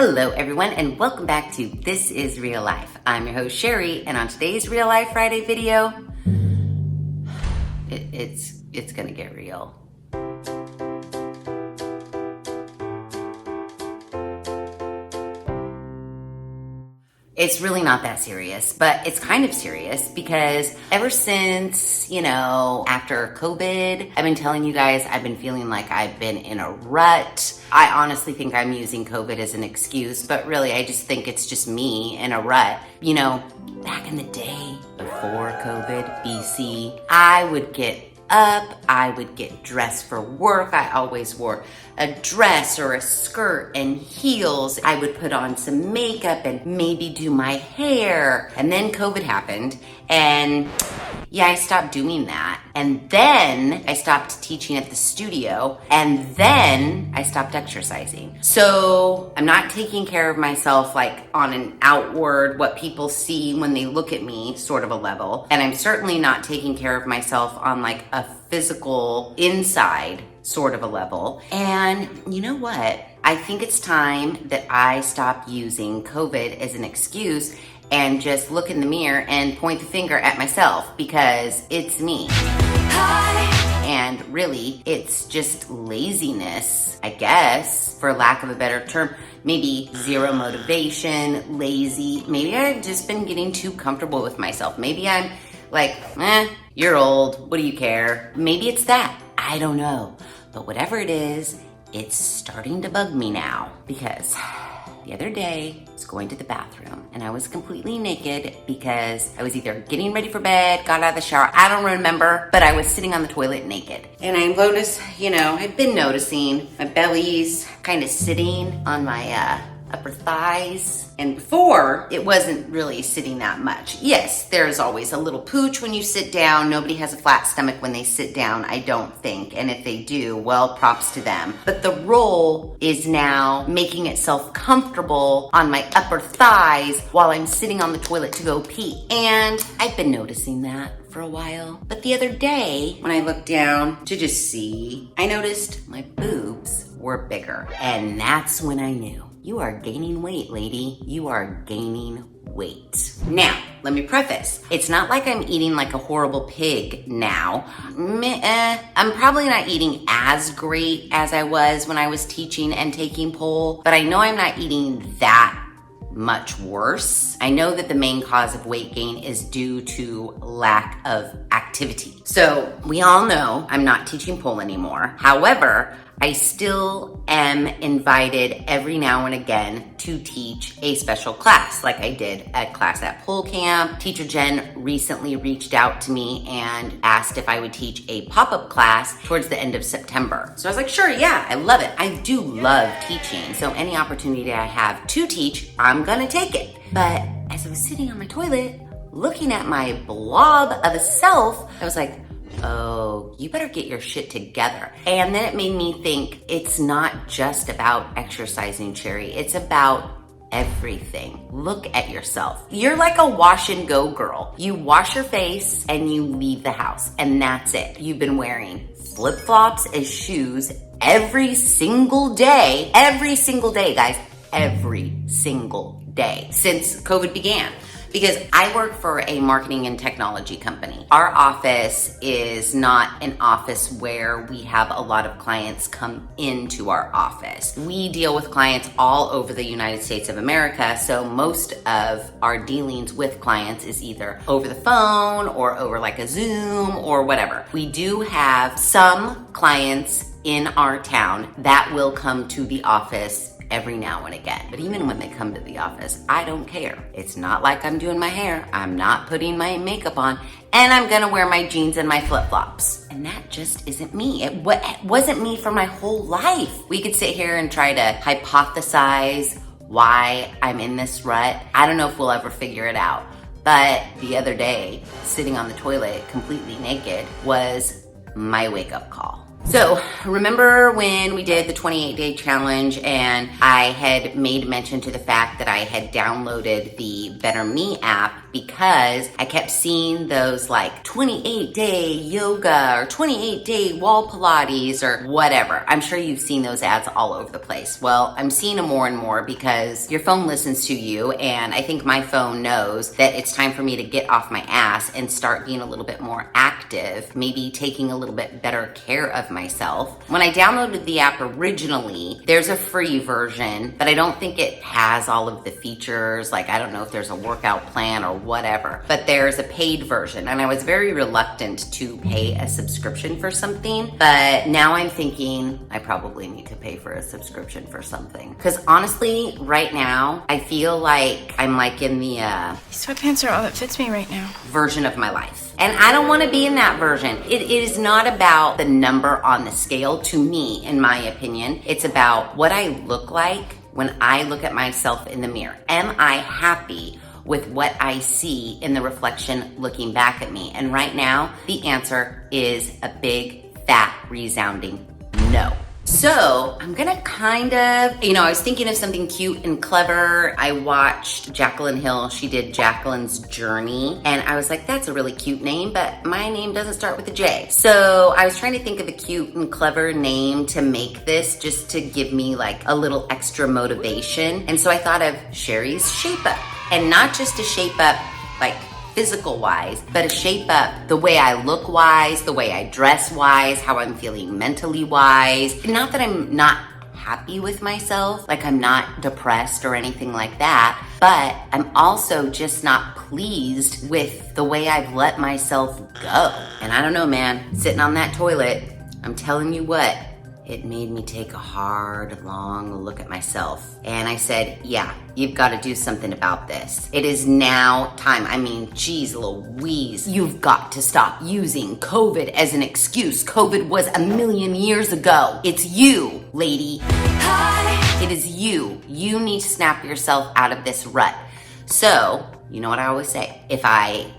Hello everyone and welcome back to This Is Real Life. I'm your host Sheri, and on today's Real Life Friday video, it's gonna get real. It's really not that serious, but it's kind of serious because ever since, after COVID, I've been telling you guys I've been feeling like I've been in a rut. I honestly think I'm using COVID as an excuse, but really I just think it's just me in a rut. Back in the day, before COVID, BC, I would get up, I would get dressed for work. I always wore a dress or a skirt and heels. I would put on some makeup and maybe do my hair. And then COVID happened, and I stopped doing that. And then I stopped teaching at the studio, and then I stopped exercising. So I'm not taking care of myself like on an outward, what people see when they look at me sort of a level. And I'm certainly not taking care of myself on like a physical inside sort of a level. And you know what? I think it's time that I stop using COVID as an excuse and just look in the mirror and point the finger at myself, because it's me. And really, it's just laziness, I guess, for lack of a better term. Maybe zero motivation, lazy. Maybe I've just been getting too comfortable with myself. Maybe I'm like, you're old, what do you care? Maybe it's that, I don't know. But whatever it is, it's starting to bug me now, because the other day I was going to the bathroom and I was completely naked because I was either getting ready for bed, got out of the shower, I don't remember, but I was sitting on the toilet naked. And I noticed, I've been noticing my belly's kind of sitting on my upper thighs. And before, it wasn't really sitting that much. Yes, there's always a little pooch when you sit down. Nobody has a flat stomach when they sit down, I don't think. And if they do, well, props to them. But the roll is now making itself comfortable on my upper thighs while I'm sitting on the toilet to go pee. And I've been noticing that for a while. But the other day, when I looked down to just see, I noticed my boobs were bigger. And that's when I knew. You are gaining weight, lady. You are gaining weight. Now, let me preface. It's not like I'm eating like a horrible pig now. I'm probably not eating as great as I was when I was teaching and taking pole, but I know I'm not eating that much worse. I know that the main cause of weight gain is due to lack of activity. So we all know I'm not teaching pole anymore. However, I still am invited every now and again to teach a special class, like I did a class at pole camp. Teacher Jen recently reached out to me and asked if I would teach a pop-up class towards the end of September. So I was like, sure, yeah, I love it. I do love teaching. So any opportunity I have to teach, I'm gonna take it. But as I was sitting on my toilet, looking at my blob of a self, I was like, oh, you better get your shit together. And then it made me think it's not just about exercising, Sheri. It's about everything. Look at yourself. You're like a wash and go girl. You wash your face and you leave the house, and that's it. You've been wearing flip-flops as shoes every single day, guys, every single day since COVID began. Because I work for a marketing and technology company. Our office is not an office where we have a lot of clients come into our office. We deal with clients all over the United States of America, so most of our dealings with clients is either over the phone or over like a Zoom or whatever. We do have some clients in our town that will come to the office every now and again. But even when they come to the office, I don't care. It's not like I'm doing my hair. I'm not putting my makeup on, and I'm gonna wear my jeans and my flip-flops. And that just isn't me. It wasn't me for my whole life. We could sit here and try to hypothesize why I'm in this rut. I don't know if we'll ever figure it out. But the other day, sitting on the toilet completely naked was my wake-up call. So remember when we did the 28-day challenge and I had made mention to the fact that I had downloaded the BetterMe app because I kept seeing those like 28-day yoga or 28-day wall Pilates or whatever. I'm sure you've seen those ads all over the place. Well, I'm seeing them more and more because your phone listens to you, and I think my phone knows that it's time for me to get off my ass and start being a little bit more active, maybe taking a little bit better care of myself. When I downloaded the app originally, there's a free version, but I don't think it has all of the features. Like, I don't know if there's a workout plan or whatever, but there's a paid version, and I was very reluctant to pay a subscription for something, but now I'm thinking I probably need to pay for a subscription for something. Because honestly, right now, I feel like I'm like in the These sweatpants are all that fits me right now. version of my life. And I don't want to be in that version. It is not about the number on the scale to me, in my opinion. It's about what I look like when I look at myself in the mirror. Am I happy with what I see in the reflection looking back at me? And right now, the answer is a big, fat, resounding no. So I'm gonna kind of, I was thinking of something cute and clever. I watched Jaclyn Hill. She did Jaclyn's Journey. And I was like, that's a really cute name, but my name doesn't start with a J. So I was trying to think of a cute and clever name to make this, just to give me like a little extra motivation. And so I thought of Sheri's Shape Up. And not just a shape up like physical wise, but a shape up the way I look wise, the way I dress wise, how I'm feeling mentally wise. Not that I'm not happy with myself, like I'm not depressed or anything like that, but I'm also just not pleased with the way I've let myself go. And I don't know, man, sitting on that toilet, I'm telling you what, it made me take a hard, long look at myself. And I said, yeah, you've got to do something about this. It is now time. I mean, geez Louise, you've got to stop using COVID as an excuse. COVID was a million years ago. It's you, lady. Hi. It is you. You need to snap yourself out of this rut. So, you know what I always say? If I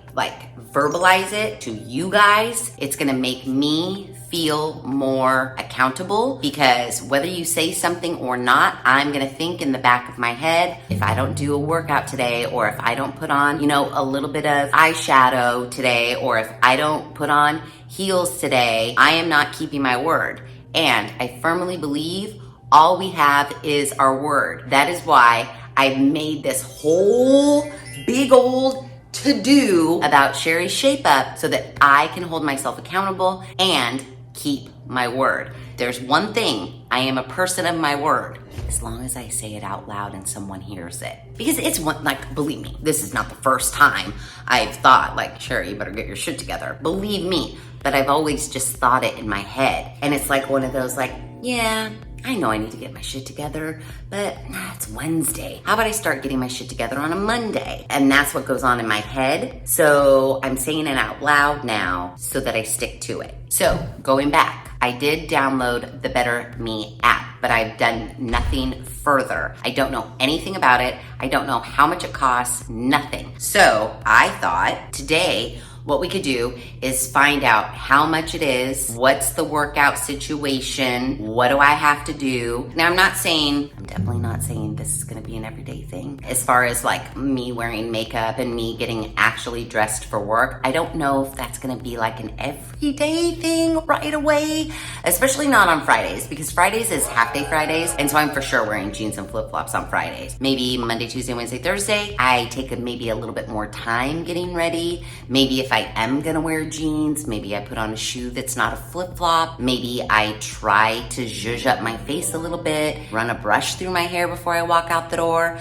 verbalize it to you guys, it's gonna make me feel more accountable, because whether you say something or not, I'm gonna think in the back of my head, if I don't do a workout today, or if I don't put on, a little bit of eyeshadow today, or if I don't put on heels today, I am not keeping my word. And I firmly believe all we have is our word. That is why I've made this whole big old to-do about Sheri's Shape Up, so that I can hold myself accountable and keep my word. There's one thing, I am a person of my word, as long as I say it out loud and someone hears it. Because it's one, believe me, this is not the first time I've thought, Sheri, you better get your shit together. Believe me, but I've always just thought it in my head. And it's like one of those yeah, I know I need to get my shit together, but it's Wednesday. How about I start getting my shit together on a Monday? And that's what goes on in my head. So I'm saying it out loud now so that I stick to it. So going back, I did download the BetterMe app, but I've done nothing further. I don't know anything about it. I don't know how much it costs, nothing. So I thought today, what we could do is find out how much it is, what's the workout situation, what do I have to do. Now I'm definitely not saying this is gonna be an everyday thing. As far as me wearing makeup and me getting actually dressed for work, I don't know if that's gonna be an everyday thing right away, especially not on Fridays, because Fridays is half day Fridays, and so I'm for sure wearing jeans and flip-flops on Fridays. Maybe Monday, Tuesday, Wednesday, Thursday, I take maybe a little bit more time getting ready. Maybe if I am gonna wear jeans, maybe I put on a shoe that's not a flip-flop. Maybe I try to zhuzh up my face a little bit, run a brush through my hair before I walk out the door.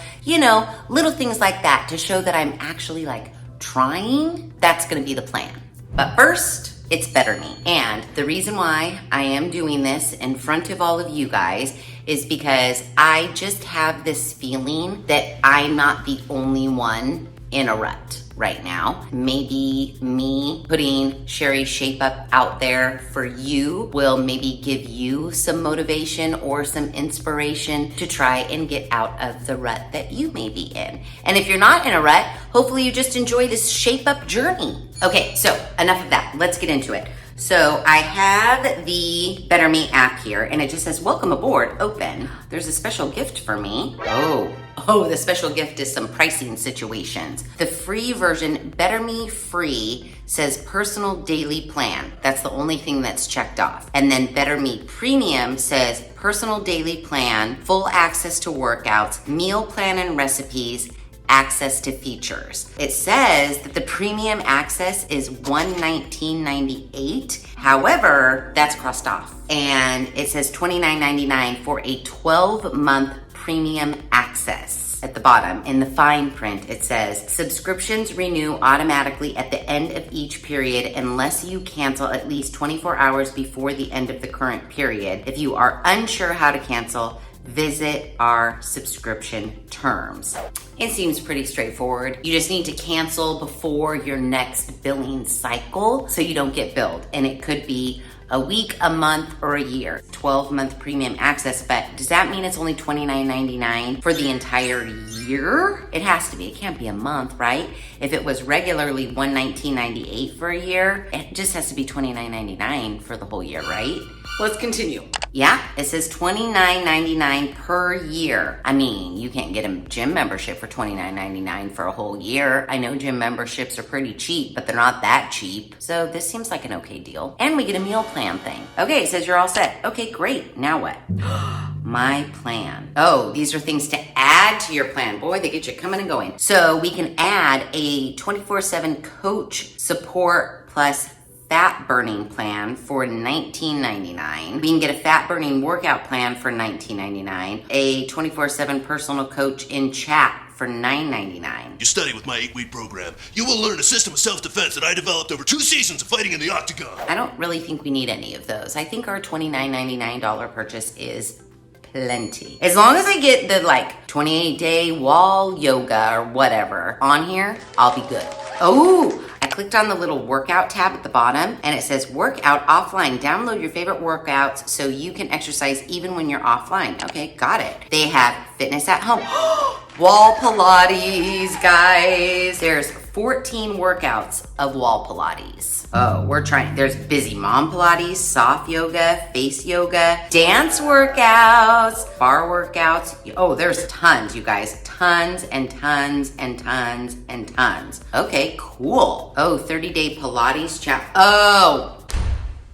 Little things like that to show that I'm actually trying. That's gonna be the plan. But first, it's BetterMe. And the reason why I am doing this in front of all of you guys is because I just have this feeling that I'm not the only one in a rut right now. Maybe me putting Sheri's Shape Up out there for you will maybe give you some motivation or some inspiration to try and get out of the rut that you may be in. And if you're not in a rut, hopefully you just enjoy this Shape Up journey. Okay, so enough of that. Let's get into it. So I have the BetterMe app here, and it just says, welcome aboard, open. There's a special gift for me. Oh Oh, the special gift is some pricing situations. The free version, BetterMe Free, says personal daily plan. That's the only thing that's checked off. And then BetterMe Premium says personal daily plan, full access to workouts, meal plan and recipes, access to features. It says that the premium access is $119.98. However, that's crossed off. And it says $29.99 for a 12-month premium access. At the bottom, in the fine print, it says, subscriptions renew automatically at the end of each period unless you cancel at least 24 hours before the end of the current period. If you are unsure how to cancel, visit our subscription terms. It seems pretty straightforward. You just need to cancel before your next billing cycle so you don't get billed. And it could be a week, a month, or a year. 12-month premium access, but does that mean it's only $29.99 for the entire year? It has to be. It can't be a month, right? If it was regularly $119.98 for a year, it just has to be $29.99 for the whole year, right? Let's continue. Yeah, it says $29.99 per year. I mean, you can't get a gym membership for $29.99 for a whole year. I know gym memberships are pretty cheap, but they're not that cheap. So this seems like an okay deal. And we get a meal plan thing. Okay, it says you're all set. Okay, great. Now what? My plan. Oh, these are things to add to your plan. Boy, they get you coming and going. So we can add a 24/7 coach support plus fat burning plan for $19.99. We can get a fat burning workout plan for $19.99. A 24/7 personal coach in chat for $9.99. You study with my 8-week program. You will learn a system of self-defense that I developed over 2 seasons of fighting in the octagon. I don't really think we need any of those. I think our $29.99 purchase is plenty. As long as I get the 28-day wall yoga or whatever on here, I'll be good. Oh, I clicked on the little workout tab at the bottom and it says workout offline. Download your favorite workouts so you can exercise even when you're offline. Okay, got it. They have fitness at home. Wall Pilates, guys. There's 14 workouts of wall Pilates. Oh, we're trying. There's busy mom Pilates, soft yoga, face yoga, dance workouts, bar workouts. Oh, there's tons, you guys. Tons and tons and tons and tons. Okay, cool. Oh, 30-day Pilates challenge. Oh,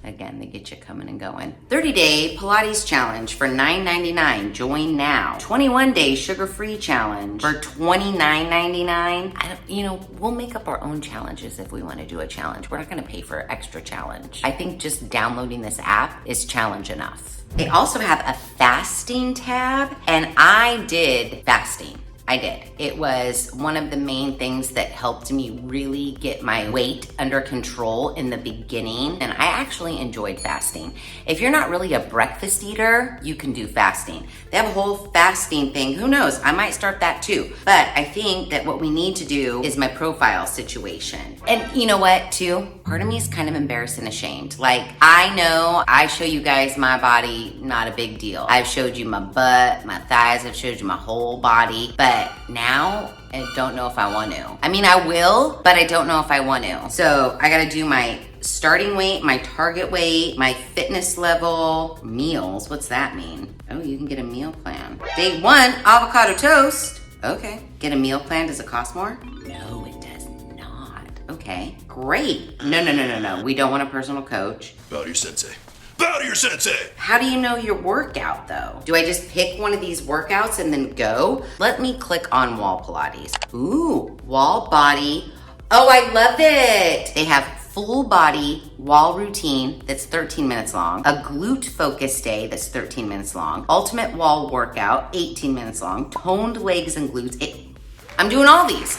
again, they get you coming and going. 30-day Pilates challenge for $9.99. Join now. 21-day sugar-free challenge for $29.99. We'll make up our own challenges if we want to do a challenge. We're not going to pay for an extra challenge. I think just downloading this app is challenge enough. They also have a fasting tab, and I did fasting. I did. It was one of the main things that helped me really get my weight under control in the beginning, and I actually enjoyed fasting. If you're not really a breakfast eater, you can do fasting. They have a whole fasting thing. Who knows? I might start that too. But I think that what we need to do is my profile situation. And you know what, too? Part of me is kind of embarrassed and ashamed. I know I show you guys my body, not a big deal. I've showed you my butt, my thighs, I've showed you my whole body, but now I don't know if I want to. I mean, I will, but I don't know if I want to. So I gotta do my starting weight, my target weight, my fitness level, meals. What's that mean? Oh, you can get a meal plan. Day 1, avocado toast. Okay. Get a meal plan, does it cost more? No, it does not. Okay, great. No. We don't want a personal coach. Bow to your sensei. Bow to your sensei! How do you know your workout though? Do I just pick one of these workouts and then go? Let me click on wall Pilates. Ooh, wall body. Oh, I love it. They have full body wall routine that's 13 minutes long, a glute focus day that's 13 minutes long, ultimate wall workout, 18 minutes long, toned legs and glutes. I'm doing all these.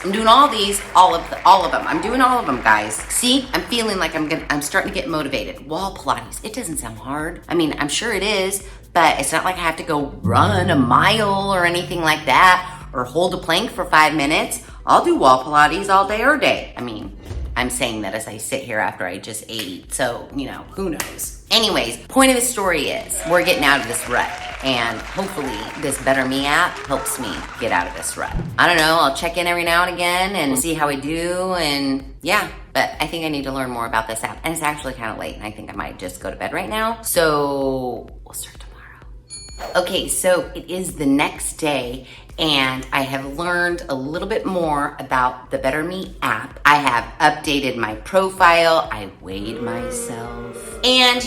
All of them. I'm doing all of them, guys. See, I'm feeling like I'm starting to get motivated. Wall Pilates, it doesn't sound hard. I mean, I'm sure it is, but it's not like I have to go run a mile or anything like that, or hold a plank for 5 minutes. I'll do wall Pilates all day or day. I mean, I'm saying that as I sit here after I just ate, so, who knows. Anyways, point of the story is we're getting out of this rut, and hopefully this BetterMe app helps me get out of this rut. I don't know, I'll check in every now and again and see how I do, and yeah, but I think I need to learn more about this app, and it's actually kind of late, and I think I might just go to bed right now, so we'll start tomorrow. Okay, so it is the next day. and I have learned a little bit more about the BetterMe app. I have updated my profile. I weighed myself. And,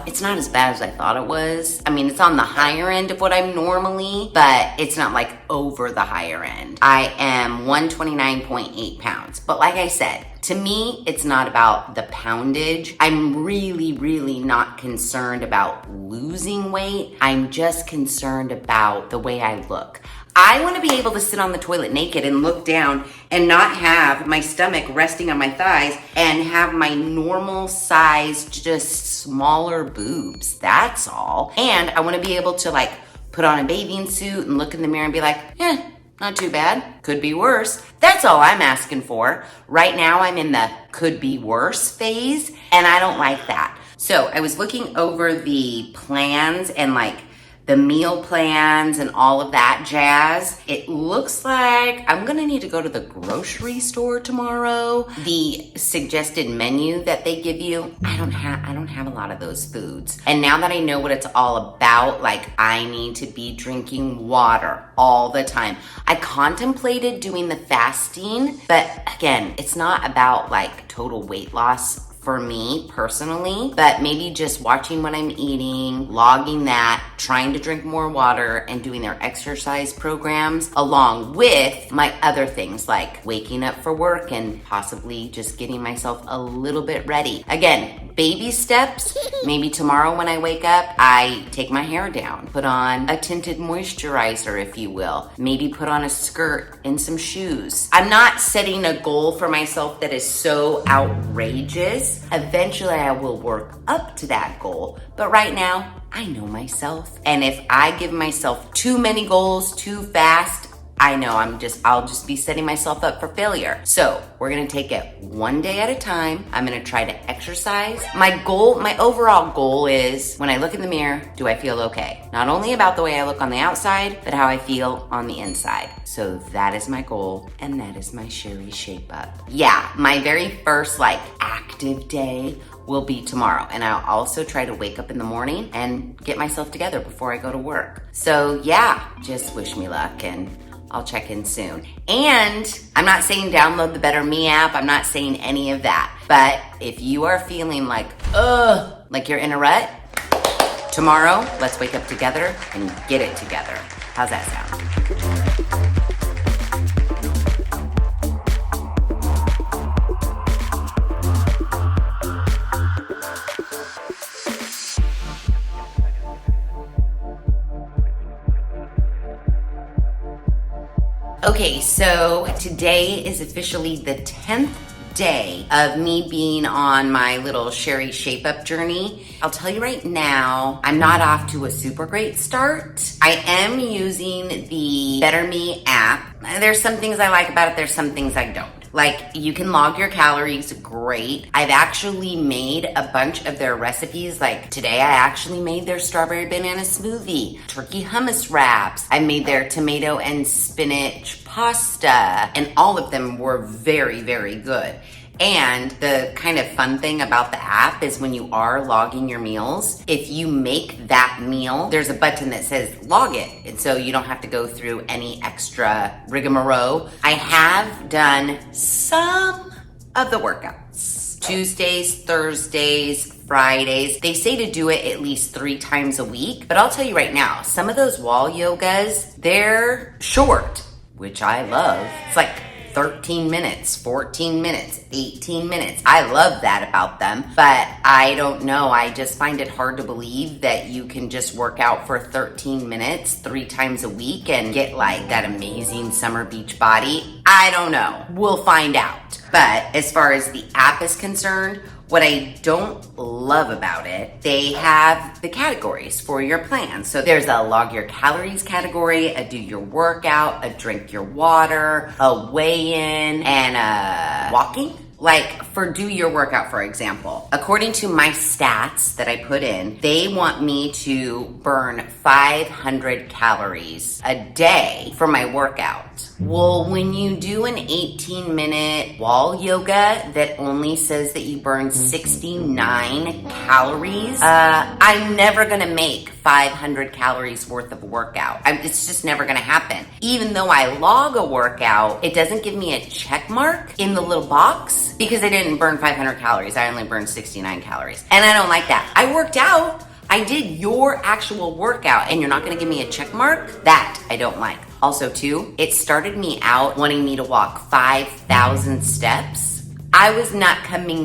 it's not as bad as I thought it was. I mean, it's on the higher end of what I'm normally, but it's not like over the higher end. I am 129.8 pounds. But like I said, to me, it's not about the poundage. I'm really, really not concerned about losing weight. I'm just concerned about the way I look. I want to be able to sit on the toilet naked and look down and not have my stomach resting on my thighs and have my normal size, just smaller boobs. That's all. And I want to be able to put on a bathing suit and look in the mirror and be like, not too bad. Could be worse. That's all I'm asking for. Right now, I'm in the could be worse phase, and I don't like that. So I was looking over the plans and the meal plans and all of that jazz. It looks like I'm gonna need to go to the grocery store tomorrow. The suggested menu that they give you, I don't have a lot of those foods. And now that I know what it's all about, I need to be drinking water all the time. I contemplated doing the fasting, but again, it's not about total weight loss for me personally, but maybe just watching what I'm eating, logging that, trying to drink more water, and doing their exercise programs along with my other things like waking up for work and possibly just getting myself a little bit ready. Again, baby steps. Maybe tomorrow when I wake up, I take my hair down, put on a tinted moisturizer, if you will. Maybe put on a skirt and some shoes. I'm not setting a goal for myself that is so outrageous. Eventually, I will work up to that goal. But right now, I know myself. And if I give myself too many goals too fast, I know I'll just be setting myself up for failure. So we're gonna take it one day at a time. I'm gonna try to exercise. My overall goal is when I look in the mirror, do I feel okay? Not only about the way I look on the outside, but how I feel on the inside. So that is my goal, and that is my Sheri Shape Up. Yeah, my very first active day will be tomorrow. And I'll also try to wake up in the morning and get myself together before I go to work. So yeah, just wish me luck, and I'll check in soon. And I'm not saying download the BetterMe app. I'm not saying any of that. But if you are feeling like you're in a rut, tomorrow, let's wake up together and get it together. How's that sound? Okay, so today is officially the 10th day of me being on my little Sheri Shape Up journey. I'll tell you right now, I'm not off to a super great start. I am using the BetterMe app. There's some things I like about it, there's some things I don't. You can log your calories, great. I've actually made a bunch of their recipes. Today I actually made their strawberry banana smoothie, turkey hummus wraps. I made their tomato and spinach pasta, and all of them were very, very good. And the kind of fun thing about the app is when you are logging your meals, if you make that meal, there's a button that says log it. And so you don't have to go through any extra rigmarole. I have done some of the workouts. Tuesdays, Thursdays, Fridays. They say to do it at least 3 times a week. But I'll tell you right now, some of those wall yogas, they're short, which I love. It's 13 minutes, 14 minutes, 18 minutes. I love that about them, but I don't know. I just find it hard to believe that you can just work out for 13 minutes 3 times a week and get that amazing summer beach body. I don't know. We'll find out. But as far as the app is concerned, what I don't love about it, they have the categories for your plan. So there's a log your calories category, a do your workout, a drink your water, a weigh-in, and a walking. For do your workout, for example, according to my stats that I put in, they want me to burn 500 calories a day for my workout. Well, when you do an 18-minute wall yoga that only says that you burn 69 calories, I'm never gonna make 500 calories worth of workout. It's just never gonna happen. Even though I log a workout, it doesn't give me a check mark in the little box because I didn't burn 500 calories. I only burned 69 calories. And I don't like that. I worked out. I did your actual workout and you're not gonna give me a check mark? That I don't like. Also too, it started me out wanting me to walk 5,000 steps. I was not coming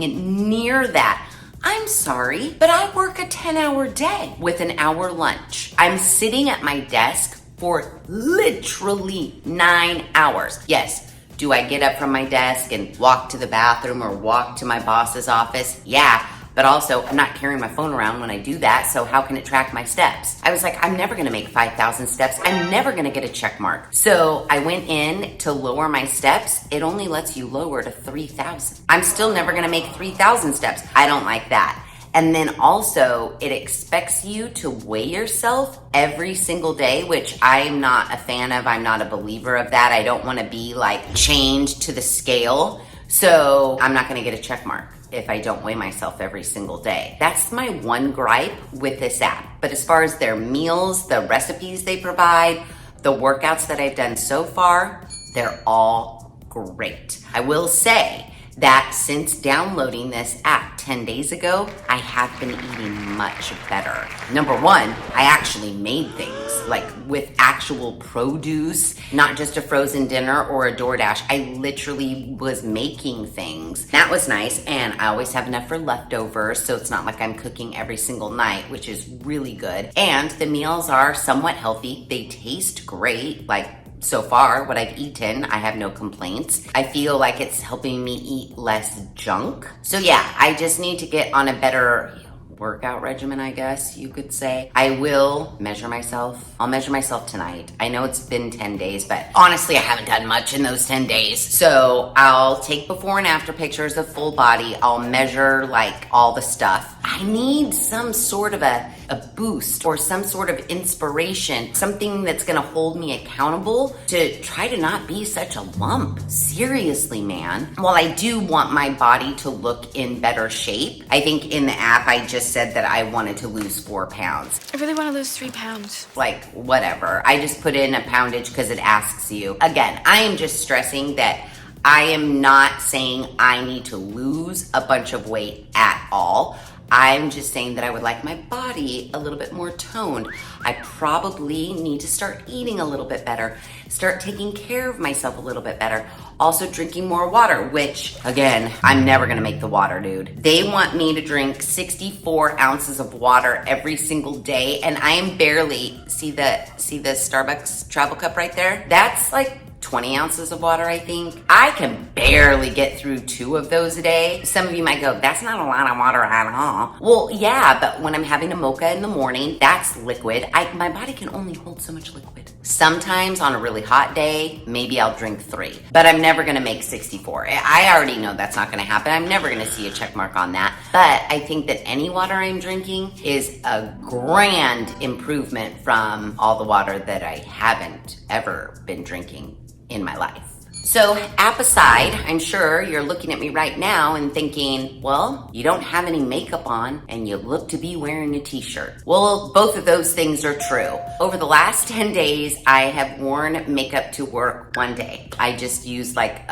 near that. I'm sorry, but I work a 10-hour day with an hour lunch. I'm sitting at my desk for literally 9 hours. Yes, do I get up from my desk and walk to the bathroom or walk to my boss's office? Yeah. But also, I'm not carrying my phone around when I do that, so how can it track my steps? I was like, I'm never gonna make 5,000 steps. I'm never gonna get a check mark. So I went in to lower my steps. It only lets you lower to 3,000. I'm still never gonna make 3,000 steps. I don't like that. And then also, it expects you to weigh yourself every single day, which I'm not a fan of. I'm not a believer of that. I don't wanna be like chained to the scale. So I'm not gonna get a check mark if I don't weigh myself every single day. That's my one gripe with this app. But as far as their meals, the recipes they provide, the workouts that I've done so far, they're all great. I will say that since downloading this app 10 days ago, I have been eating much better. Number one, I actually made things like with actual produce, not just a frozen dinner or a DoorDash. I literally was making things. That was nice, and I always have enough for leftovers, so it's not like I'm cooking every single night, which is really good. And the meals are somewhat healthy. They taste great, like so far, what I've eaten, I have no complaints. I feel like it's helping me eat less junk. So yeah, I just need to get on a better workout regimen, I guess you could say. I will measure myself. I'll measure myself tonight. I know it's been 10 days, but honestly, I haven't done much in those 10 days. So I'll take before and after pictures of full body. I'll measure like all the stuff. I need some sort of a boost or some sort of inspiration, something that's gonna hold me accountable to try to not be such a lump. Seriously, man. While I do want my body to look in better shape, I think in the app I just said that I wanted to lose 4 pounds. I really want to lose 3 pounds. Like, whatever. I just put in a poundage because it asks you. Again, I am just stressing that I am not saying I need to lose a bunch of weight at all. I'm just saying that I would like my body a little bit more toned. I probably need to start eating a little bit better, start taking care of myself a little bit better. Also drinking more water, which again, I'm never gonna make the water, dude. They want me to drink 64 ounces of water every single day, and I am barely, see the Starbucks travel cup right there? That's like 20 ounces of water, I think. I can barely get through 2 of those a day. Some of you might go, that's not a lot of water at all. Well, yeah, but when I'm having a mocha in the morning, that's liquid. My body can only hold so much liquid. Sometimes on a really hot day, maybe I'll drink 3, but I'm never gonna make 64. I already know that's not gonna happen. I'm never gonna see a check mark on that. But I think that any water I'm drinking is a grand improvement from all the water that I haven't ever been drinking in my life. So app aside, I'm sure you're looking at me right now and thinking, well, you don't have any makeup on and you look to be wearing a t-shirt. Well, both of those things are true. Over the last 10 days, I have worn makeup to work one day. I just used like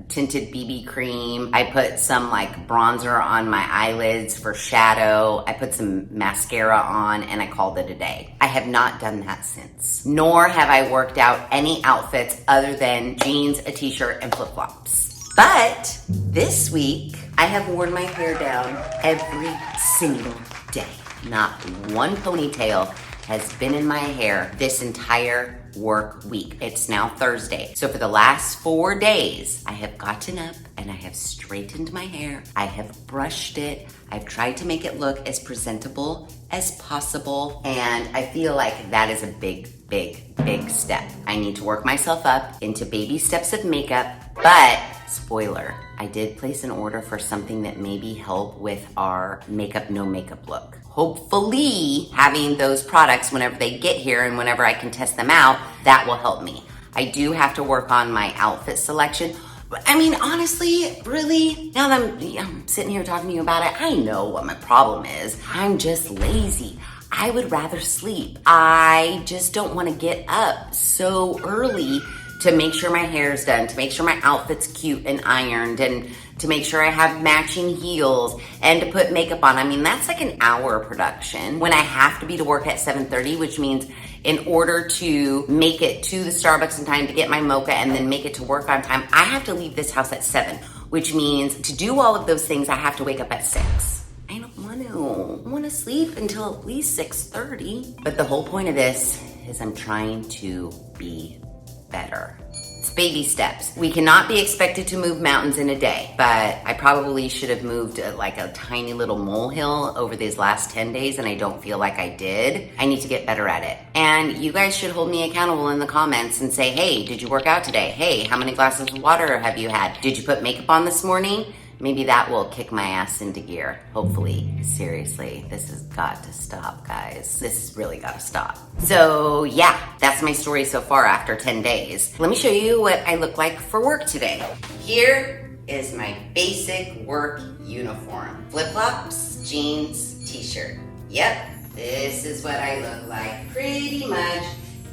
tinted BB cream. I put some like bronzer on my eyelids for shadow. I put some mascara on and I called it a day. I have not done that since. Nor have I worked out any outfits other than jeans, a t-shirt, and flip-flops. But this week, I have worn my hair down every single day. Not one ponytail has been in my hair this entire work week. It's now Thursday. So for the last 4 days, I have gotten up and I have straightened my hair. I have brushed it. I've tried to make it look as presentable as possible. And I feel like that is a big, big, big step. I need to work myself up into baby steps of makeup. But spoiler, I did place an order for something that maybe help with our makeup, no makeup look. Hopefully having those products whenever they get here and whenever I can test them out, that will help me. I do have to work on my outfit selection. I mean, honestly, really, now that I'm sitting here talking to you about it, I know what my problem is. I'm just lazy. I would rather sleep. I just don't want to get up so early to make sure my hair's done, to make sure my outfit's cute and ironed, and to make sure I have matching heels, and to put makeup on. I mean, that's like an hour production when I have to be to work at 7:30, which means in order to make it to the Starbucks in time to get my mocha and then make it to work on time, I have to leave this house at 7, which means to do all of those things, I have to wake up at 6. I don't want to. I want to sleep until at least 6:30. But the whole point of this is I'm trying to be better. It's baby steps. We cannot be expected to move mountains in a day, but I probably should have moved like a tiny little molehill over these last 10 days, and I don't feel like I did. I need to get better at it. And you guys should hold me accountable in the comments and say, hey, did you work out today? Hey, how many glasses of water have you had? Did you put makeup on this morning? Maybe that will kick my ass into gear, hopefully. Seriously, this has got to stop, guys. This has really got to stop. So yeah, that's my story so far after 10 days. Let me show you what I look like for work today. Here is my basic work uniform. Flip-flops, jeans, t-shirt. Yep, this is what I look like pretty much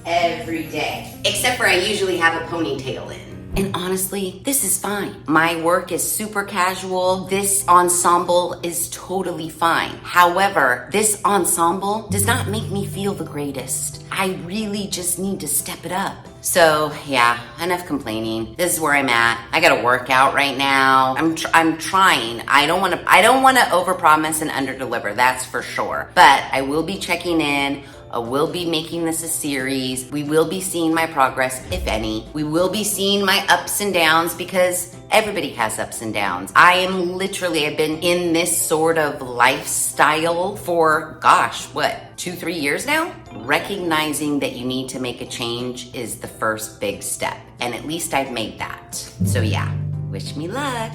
every day. Except for I usually have a ponytail in. And honestly, this is fine. My work is super casual. This ensemble is totally fine. However, this ensemble does not make me feel the greatest. I really just need to step it up. So yeah, enough complaining. This is where I'm at. I gotta work out right now. I'm trying. I don't want to overpromise and underdeliver. That's for sure. But I will be checking in. I will be making this a series. We will be seeing my progress, if any. We will be seeing my ups and downs because everybody has ups and downs. I've been in this sort of lifestyle for, 2-3 years now? Recognizing that you need to make a change is the first big step. And at least I've made that. So yeah, wish me luck.